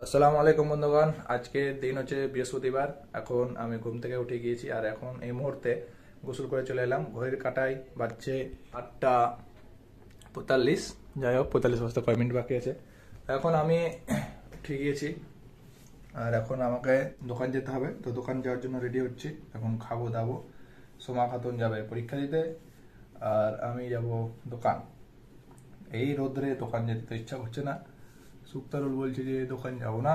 আসসালামু আলাইকুম বন্ধুগণ। আজকের দিন হচ্ছে বৃহস্পতিবার। এখন আমি ঘুম থেকে উঠে গিয়েছি আর এখন এই মুহূর্তে গোসল করে চলে এলাম। ঘড়ির কাঁটায় বাজছে 8:45। যাই হোক, 45 বাজতে কয় মিনিট বাকি আছে। এখন আমি উঠে গিয়েছি আর এখন আমাকে দোকান যেতে হবে। তো দোকান যাওয়ার জন্য রেডি হচ্ছি। এখন খাবো দাবো। সোমা খাতুন যাবে পরীক্ষা দিতে আর আমি যাব দোকান। এই রোদ্রে দোকান যেতে তো ইচ্ছা করছে না। সুক্তারুল বলছে যে দোকান যাবো না।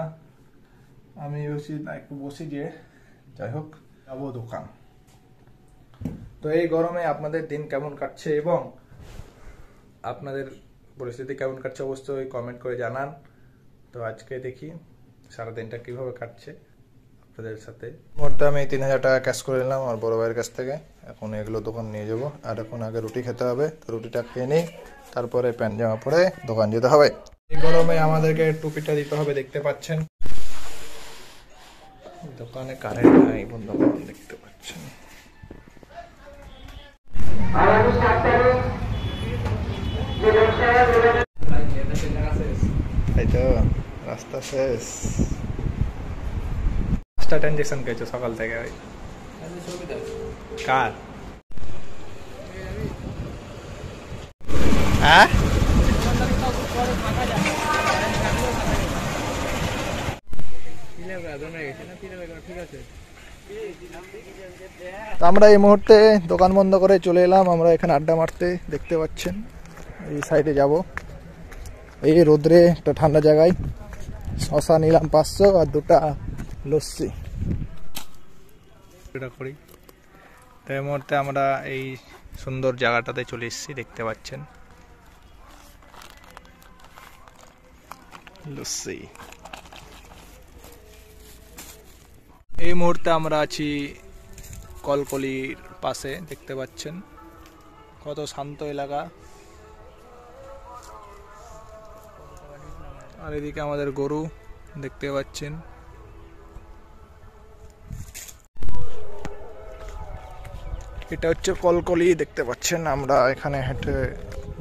আমি বলছি না, একটু বসে গিয়ে যাই হোক যাবো দোকান। তো এই গরমে আপনাদের দিন কেমন কাটছে এবং আপনাদের পরিস্থিতি কেমন কাটছে অবশ্যই কমেন্ট করে জানান। তো আজকে দেখি সারাদিনটা কিভাবে কাটছে আপনাদের সাথে। মুহূর্তে আমি 3,000 টাকা ক্যাশ করে নিলাম আমার বড় ভাইয়ের কাছ থেকে। এখন এগুলো দোকান নিয়ে যাব আর এখন আগে রুটি খেতে হবে। তো রুটিটা খেয়ে নিই, তারপরে প্যান্ট জামা পরে দোকান যেতে হবে। এই গরমে আমাদেরকে টুপিটা দিতে হবে, দেখতে পাচ্ছেন। দোকানে কারেন্ট নাই বন্ধুগণ, দেখতে পাচ্ছেন। তাই তো, রাস্তা শেষ। পাঁচটা ট্রানজেকশন খেয়েছো সকাল থেকে ভাই। কার? হ্যাঁ, আমরা এই মুহূর্তে দোকান বন্ধ করে চলে এলাম। আমরা এখানে আড্ডা মারতে, দেখতে পাচ্ছেন। এই সাইডে যাব, এই রোদ্রে একটা ঠান্ডা জায়গায়। শশা নিলাম 500 আর 2টা লস্যি। করি তো এই মুহূর্তে আমরা এই সুন্দর জায়গাটাতে চলে এসেছি, দেখতে পাচ্ছেন। লস্যি। এই মুহূর্তে আমরা আছি কলকলির পাশে, দেখতে পাচ্ছেন কত শান্ত এলাকা। আর এদিকে আমাদের গরু, দেখতে পাচ্ছেন। এটা হচ্ছে কলকলি, দেখতে পাচ্ছেন। আমরা এখানে হেঁটে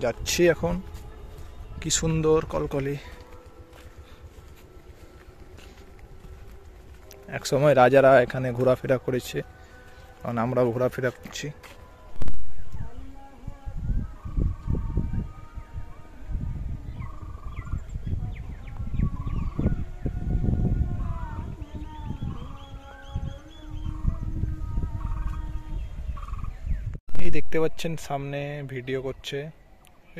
যাচ্ছি এখন। কি সুন্দর কলকলি। এক সময় রাজারা এখানে ঘোরাফেরা করেছে, কারণ আমরাও ঘোরাফেরা করছি। এই দেখতে পাচ্ছেন সামনে ভিডিও করছে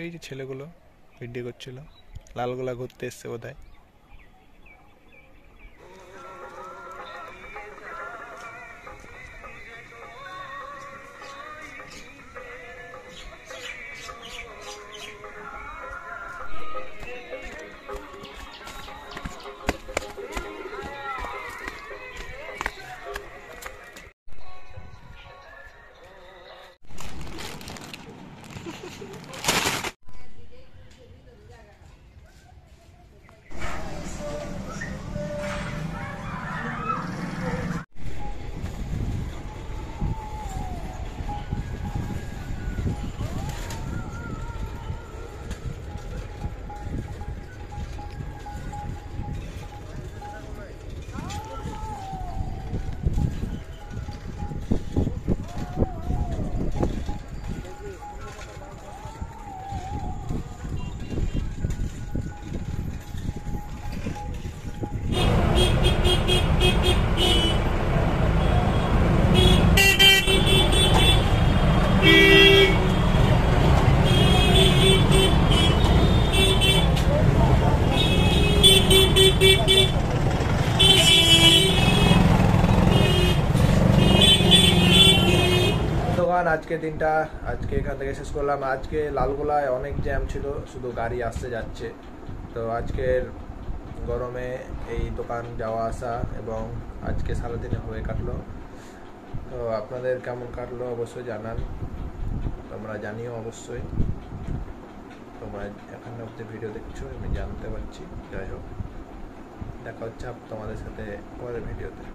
এই যে ছেলেগুলো, ভিডিও করছিল। লালগোলা ঘুরতে এসছে বোধহয়। আজকে দিনটা আজকে এখান থেকে শেষ করলাম। আজকে লালগোলায় অনেক জ্যাম ছিল, শুধু গাড়ি আসতে যাচ্ছে। তো আজকের গরমে এই দোকান যাওয়া আসা এবং আজকে সারাদিনে হয়ে কাটলো। তো আপনাদের কেমন কাটলো অবশ্যই জানান, তোমরা জানিও অবশ্যই। তোমরা এখানে অব্দি ভিডিও দেখছো, আমি জানতে পারছি। যাই হোক, দেখা হচ্ছে তোমাদের সাথে পরের ভিডিওতে।